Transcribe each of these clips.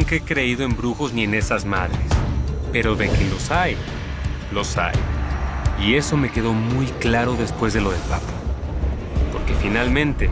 nunca he creído en brujos ni en esas madres. Pero de que los hay, los hay. Y eso me quedó muy claro después de lo del Papa. Porque finalmente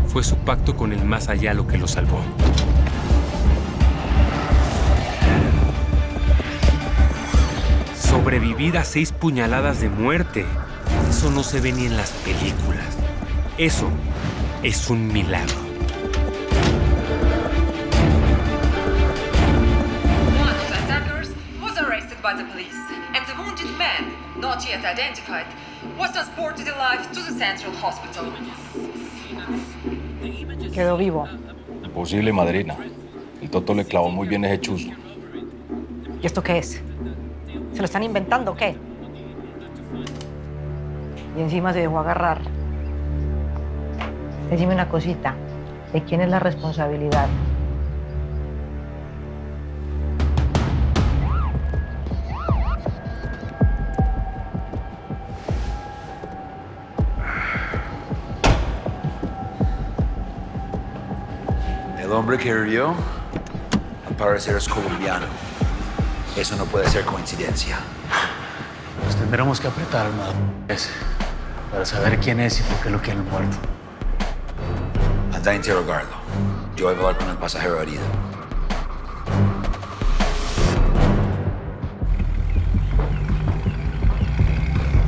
fue su pacto con el más allá lo que lo salvó. Sobrevivir a 6 puñaladas de muerte. Eso no se ve ni en las películas. Eso es un milagro. One of the attackers was arrested by the police, and the wounded man, not yet identified, was transported alive to the central hospital. Quedó vivo. Imposible, madrina. El Toto le clavó muy bien ese chuzo. ¿Y esto qué es? ¿Se lo están inventando o qué? Y encima se dejó agarrar. Decime una cosita. ¿De quién es la responsabilidad? El hombre que hirió, al parecer, es colombiano. Eso no puede ser coincidencia. Pues tendremos que apretar más para saber quién es y por qué lo quieren muerto. Anda a interrogarlo. Yo voy a hablar con el pasajero herido.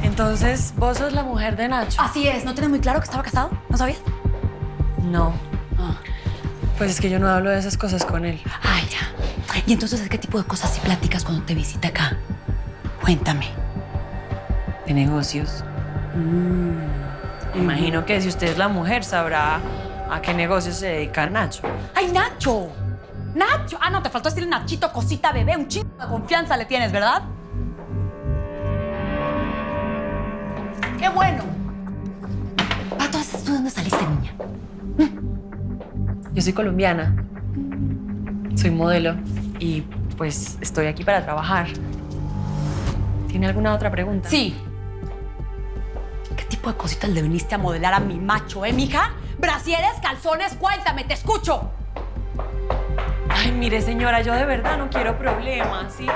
Entonces, ¿vos sos la mujer de Nacho? Así es. ¿No tienes muy claro que estaba casado? ¿No sabías? No. Ah. Pues es que yo no hablo de esas cosas con él. Ay, ya. ¿Y entonces qué tipo de cosas sí platicas cuando te visita acá? Cuéntame. De negocios. Me imagino que si usted es la mujer, sabrá a qué negocios se dedica Nacho. ¡Ay, Nacho! ¡Nacho! Ah, no, te faltó decir Nachito, cosita, bebé. Un chingo de confianza le tienes, ¿verdad? ¡Qué bueno! Entonces, ¿tú de dónde saliste, niña? Yo soy colombiana. Soy modelo y pues estoy aquí para trabajar. ¿Tiene alguna otra pregunta? Sí. ¿Qué tipo de cositas le viniste a modelar a mi macho, mija? ¿Brasieres, calzones? Cuéntame, te escucho. Ay, mire, señora, yo de verdad no quiero problemas, ¿sí?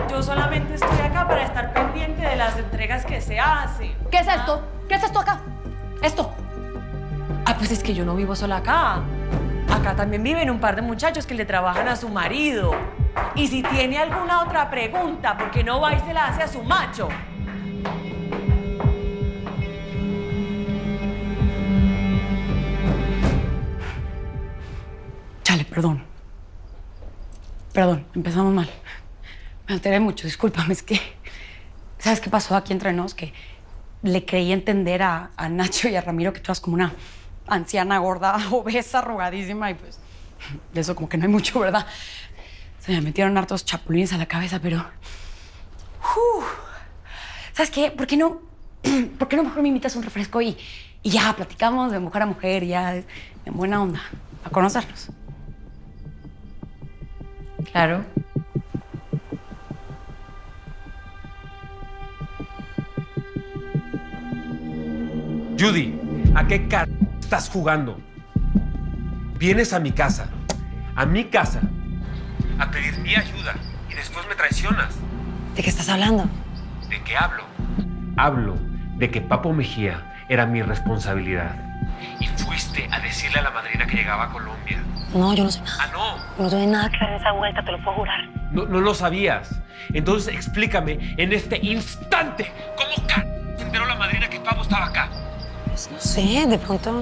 Yo solamente estoy acá para estar pendiente de las entregas que se hacen. ¿Qué es esto? ¿Qué es esto acá? Esto. Ah, pues es que yo no vivo sola acá. Acá también viven un par de muchachos que le trabajan a su marido. Y si tiene alguna otra pregunta, ¿por qué no va y se la hace a su macho? Chale, perdón. Perdón, empezamos mal. Me alteré mucho, discúlpame, es que... ¿Sabes qué pasó aquí entre nos? Que le creí entender a Nacho y a Ramiro que tú eras como una anciana, gorda, obesa, arrugadísima y pues... De eso como que no hay mucho, ¿verdad? Se me metieron hartos chapulines a la cabeza, pero... ¿Sabes qué? ¿Por qué no mejor me invitas un refresco y ya platicamos de mujer a mujer, ya en buena onda, a conocernos? Claro. Judy, ¿a qué estás jugando? Vienes a mi casa, a pedir mi ayuda y después me traicionas. ¿De qué estás hablando? ¿De qué hablo? Hablo de que Papo Mejía era mi responsabilidad. Y fuiste a decirle a la madrina que llegaba a Colombia. No, yo no sé nada. Ah, no. No tuve nada que ver en esa vuelta, te lo puedo jurar. No lo sabías. Entonces explícame en este instante cómo se enteró la madrina que Papo estaba acá. Pues no sé, de pronto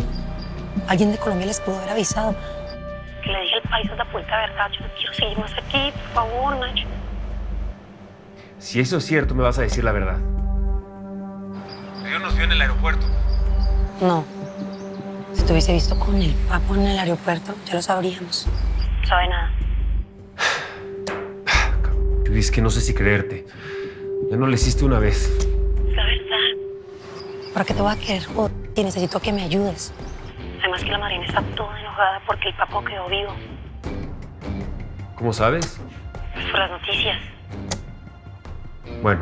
alguien de Colombia les pudo haber avisado. Que le dije al país la puerta verdad, yo no quiero seguir más aquí, por favor, Nacho. Si eso es cierto, me vas a decir la verdad. Dios nos vio en el aeropuerto. No. Si te hubiese visto con el Papo en el aeropuerto, ya lo sabríamos. No sabe nada. Judy, es que no sé si creerte. Ya no lo hiciste una vez. Es la verdad. ¿Para qué te voy a querer, joder? Y necesito que me ayudes. Además que la Marina está toda enojada porque el Papo quedó vivo. ¿Cómo sabes? Pues por las noticias. Bueno,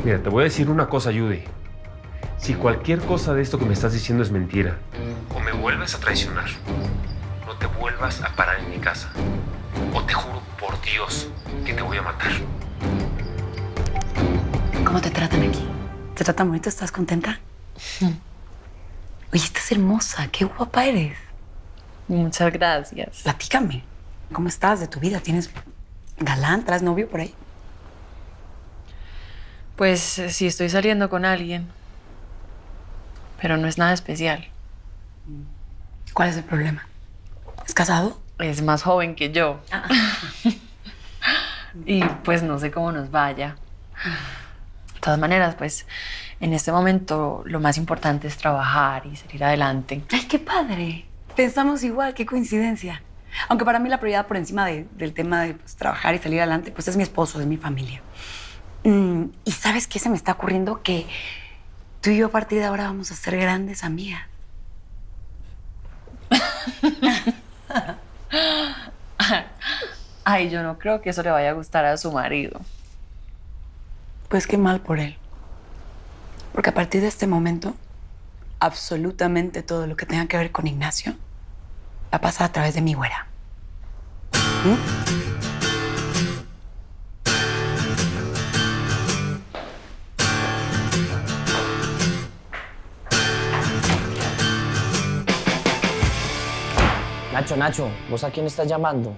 mira, te voy a decir una cosa, Judy. Si cualquier cosa de esto que me estás diciendo es mentira, o me vuelves a traicionar, no te vuelvas a parar en mi casa, o te juro por Dios que te voy a matar. ¿Cómo te tratan aquí? ¿Te tratan bonito? ¿Estás contenta? Oye, estás hermosa. Qué guapa eres. Muchas gracias. Platícame. ¿Cómo estás de tu vida? ¿Tienes galán? ¿Traes novio por ahí? Pues sí, estoy saliendo con alguien. Pero no es nada especial. ¿Cuál es el problema? ¿Es casado? Es más joven que yo. Y pues no sé cómo nos vaya. De todas maneras, pues en este momento lo más importante es trabajar y salir adelante. ¡Ay, qué padre! Pensamos igual, qué coincidencia. Aunque para mí la prioridad por encima del tema de pues, trabajar y salir adelante, pues es mi esposo, es mi familia. ¿Y sabes qué se me está ocurriendo? Que tú y yo a partir de ahora vamos a ser grandes amigas. Ay, yo no creo que eso le vaya a gustar a su marido. Pues qué mal por él. Porque a partir de este momento, absolutamente todo lo que tenga que ver con Ignacio va a pasar a través de mi güera. Nacho, ¿vos a quién estás llamando?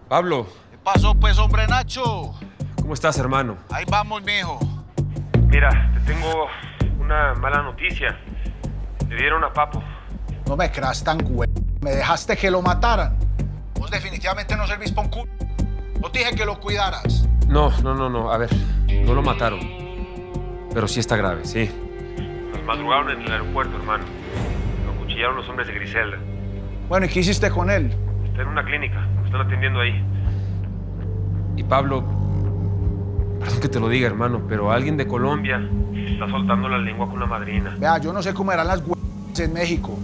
Pablo, ¿Qué pasó, pues, hombre Nacho? ¿cómo estás, hermano? Ahí vamos, mijo. Mira, te tengo una mala noticia. Le dieron a Papo. No me creas tan güey. Me dejaste que lo mataran. Vos definitivamente no servís para un culo. No te dije que lo cuidaras. No. A ver, no lo mataron. Pero sí está grave, sí. Nos madrugaron en el aeropuerto, hermano. Lo acuchillaron los hombres de Griselda. Bueno, ¿y qué hiciste con él? Está en una clínica. Lo están atendiendo ahí. Y Pablo, perdón que te lo diga, hermano, pero alguien de Colombia está soltando la lengua con la madrina. Vea, yo no sé cómo eran las güey en México,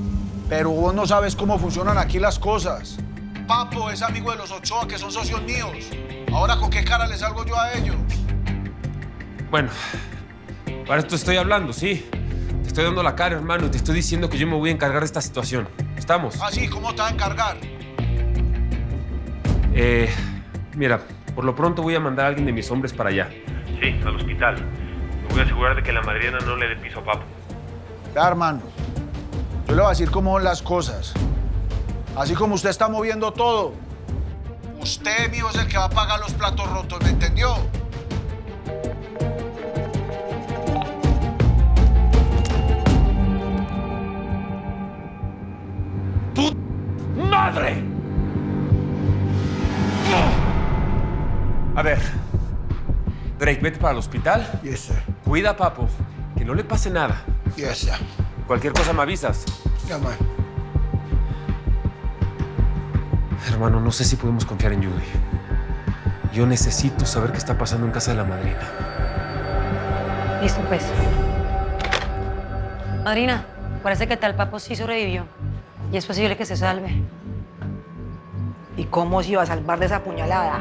pero vos no sabes cómo funcionan aquí las cosas. Papo es amigo de los Ochoa, que son socios míos. Ahora, ¿con qué cara les salgo yo a ellos? Bueno, para esto estoy hablando, sí. Te estoy dando la cara, hermano, y te estoy diciendo que yo me voy a encargar de esta situación. ¿Estamos? Ah, sí, ¿cómo te va a encargar? Mira, por lo pronto voy a mandar a alguien de mis hombres para allá. Sí, al hospital. Me voy a asegurar de que la madrina no le dé piso a Papo. Vea, hermano, yo le voy a decir cómo son las cosas. Así como usted está moviendo todo, usted, mijo, es el que va a pagar los platos rotos, ¿me entendió? ¡Madre! A ver, Drake, vete para el hospital. Yes, sir. Cuida a Papo, que no le pase nada. Yes, sir. Cualquier cosa me avisas. Yeah, man. Hermano, no sé si podemos confiar en Judy. Yo necesito saber qué está pasando en casa de la madrina. Listo, pues. Madrina, parece que tal Papo sí sobrevivió. Y es posible que se salve. ¿Y cómo se iba a salvar de esa puñalada?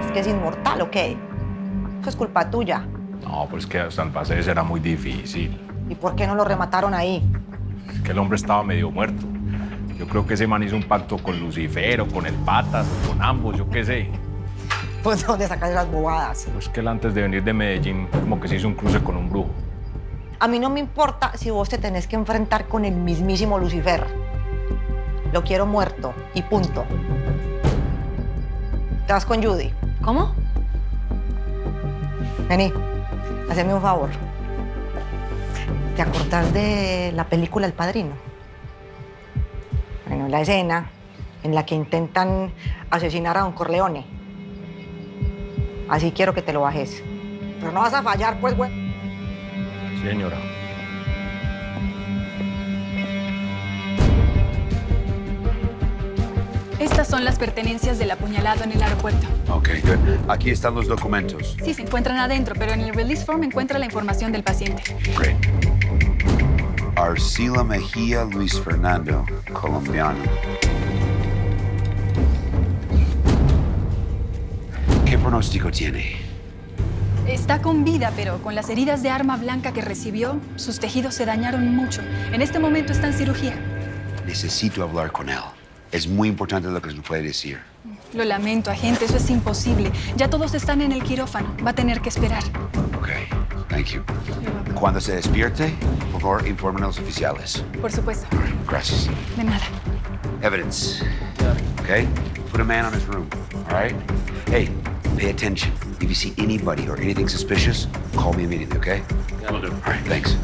¿Es que es inmortal o qué? Eso es culpa tuya. No, pero es que salvarse era muy difícil. ¿Y por qué no lo remataron ahí? Es que el hombre estaba medio muerto. Yo creo que ese man hizo un pacto con Lucifer o con el Patas o con ambos, yo qué sé. Pues, ¿de dónde sacas esas bobadas? Pues que él antes de venir de Medellín como que se hizo un cruce con un brujo. A mí no me importa si vos te tenés que enfrentar con el mismísimo Lucifer. Lo quiero muerto y punto. Te vas con Judy. ¿Cómo? Vení, haceme un favor. ¿Te acordás de la película El Padrino? Bueno, la escena en la que intentan asesinar a Don Corleone. Así quiero que te lo bajes. Pero no vas a fallar, pues, güey. Sí, señora. Estas son las pertenencias del apuñalado en el aeropuerto. Ok, good. Aquí están los documentos. Sí, se encuentran adentro, pero en el release form encuentra la información del paciente. Great. Arcila Mejía Luis Fernando, colombiano. ¿Qué pronóstico tiene? Está con vida, pero con las heridas de arma blanca que recibió, sus tejidos se dañaron mucho. En este momento está en cirugía. Necesito hablar con él. Es muy importante lo que nos puede decir. Lo lamento, agente, eso es imposible. Ya todos están en el quirófano. Va a tener que esperar. Ok, thank you. Cuando se despierte, por favor, informen a los oficiales. Por supuesto. Gracias. De nada. Evidence. Okay? Put a man on his room, all right? Hey, pay attention. If you see anybody or anything suspicious, call me immediately, okay? Yeah, will do. All right, thanks.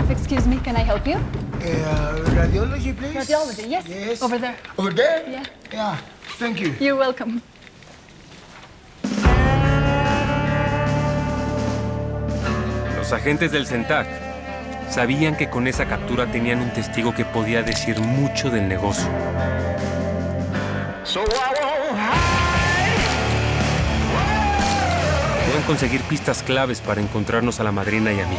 Excuse me, can I help you? Radiology, please. Radiology, yes. Yes. Over there. Over there? Yeah. Yeah, thank you. You're welcome. Los agentes del CENTAC sabían que con esa captura tenían un testigo que podía decir mucho del negocio. Podían conseguir pistas claves para encontrarnos a la madrina y a mí.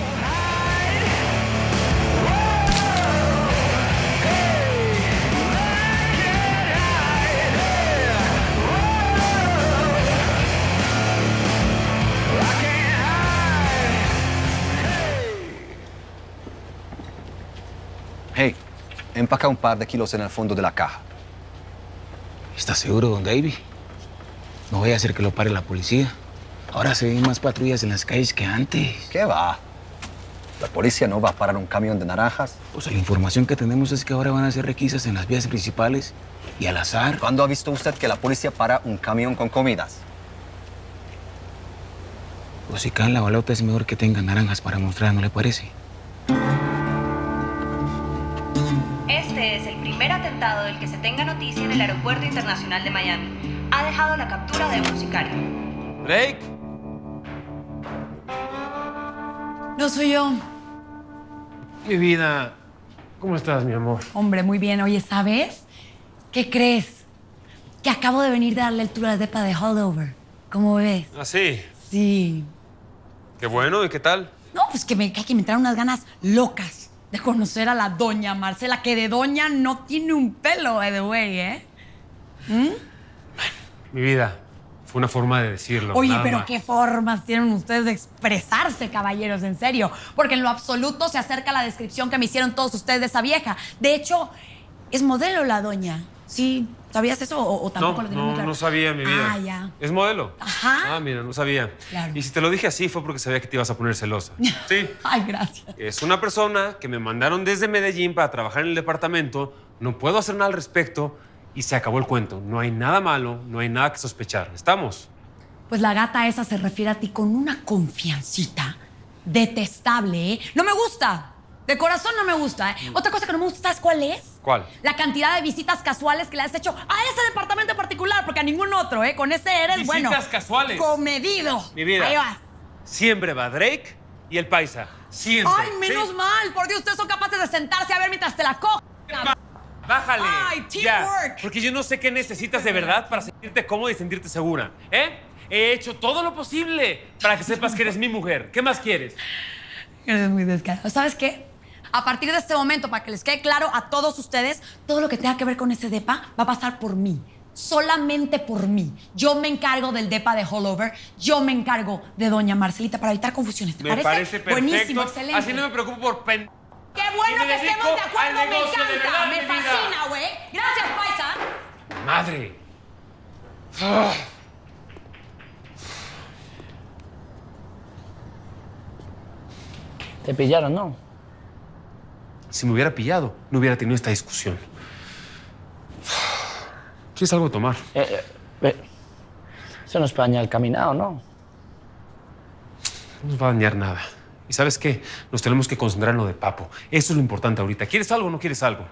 Hey, empaca un par de kilos en el fondo de la caja. ¿Estás seguro, don Davy? No voy a hacer que lo pare la policía. Ahora se ven más patrullas en las calles que antes. ¿Qué va? La policía no va a parar un camión de naranjas. Pues la información que tenemos es que ahora van a hacer requisas en las vías principales y al azar. ¿Cuándo ha visto usted que la policía para un camión con comidas? Pues si caen la balota es mejor que tengan naranjas para mostrar, ¿no le parece? Este es el primer atentado del que se tenga noticia en el Aeropuerto Internacional de Miami. Ha dejado la captura de un sicario. ¡Blake! No soy yo. Mi vida, ¿cómo estás, mi amor? Hombre, muy bien. Oye, ¿sabes? ¿Qué crees? Que acabo de venir de darle el tour a la depa de Holdover. ¿Cómo ves? ¿Ah, sí? Sí. Qué bueno, ¿y qué tal? No, pues que me entraron unas ganas locas de conocer a la doña Marcela, que de doña no tiene un pelo, by the way, ¿eh? Mi vida, fue una forma de decirlo. Oye, nada pero más. qué formas tienen ustedes de expresarse, caballeros, en serio. Porque en lo absoluto se acerca a la descripción que me hicieron todos ustedes de esa vieja. De hecho, es modelo la doña. ¿Sí? ¿Sabías eso o tampoco lo tenías muy claro? No sabía, mi vida. Ah, ya. ¿Es modelo? Ajá. Ah, mira, no sabía. Claro. Y si te lo dije así fue porque sabía que te ibas a poner celosa. Sí. Ay, gracias. Es una persona que me mandaron desde Medellín para trabajar en el departamento. No puedo hacer nada al respecto y se acabó el cuento. No hay nada malo, no hay nada que sospechar. ¿Estamos? Pues la gata esa se refiere a ti con una confiancita detestable, ¿eh? No me gusta. De corazón no me gusta, ¿eh? Otra cosa que no me gusta, ¿sabes cuál es? ¿Cuál? La cantidad de visitas casuales que le has hecho a ese departamento en particular, porque a ningún otro, ¿eh? Con ese eres, bueno... Visitas casuales. Comedido. Mi vida. Ahí vas. Siempre va Drake y el paisa. Siempre. Ay, menos mal. Por Dios, ustedes son capaces de sentarse a ver mientras te la cogen. Bájale. Ay, Ya, teamwork. porque yo no sé qué necesitas de verdad para sentirte cómoda y sentirte segura, ¿eh? He hecho todo lo posible para que sepas que eres mi mujer. ¿Qué más quieres? Eres muy descarado. ¿Sabes qué? A partir de este momento, para que les quede claro a todos ustedes, todo lo que tenga que ver con ese depa va a pasar por mí. Solamente por mí. Yo me encargo del depa de Hollover. Yo me encargo de doña Marcelita para evitar confusiones. ¿Te Me parece perfecto. Buenísimo, excelente. Así no me preocupo por ¡Qué bueno Y me que estemos dedico de al acuerdo! ¡Me negocio de encanta! verdad, ¡Me mi vida. fascina, güey! ¡Gracias, paisa! Madre. Ah. Te pillaron, ¿no? Si me hubiera pillado, no hubiera tenido esta discusión. ¿Quieres algo de tomar? Eso no es para dañar el caminado, ¿no? No nos va a dañar nada. ¿Y sabes qué? Nos tenemos que concentrar en lo de Papo. Eso es lo importante ahorita. ¿Quieres algo o no quieres algo?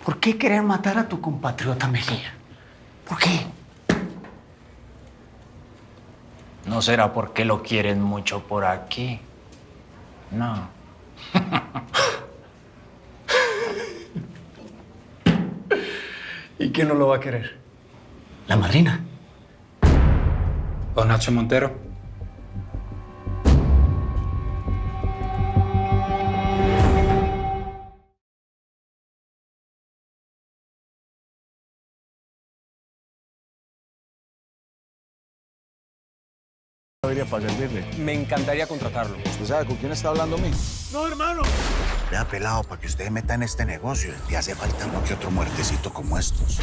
¿Por qué querer matar a tu compatriota Mejía? ¿Por qué? ¿No será porque lo quieren mucho por aquí? No. ¿Y quién no lo va a querer? La madrina. Don Nacho Montero. Para servirle. Me encantaría contratarlo. ¿Usted sabe con quién está hablando a mí? No, hermano. Vea, pelado, para que usted meta en este negocio, le hace falta uno que otro muertecito como estos.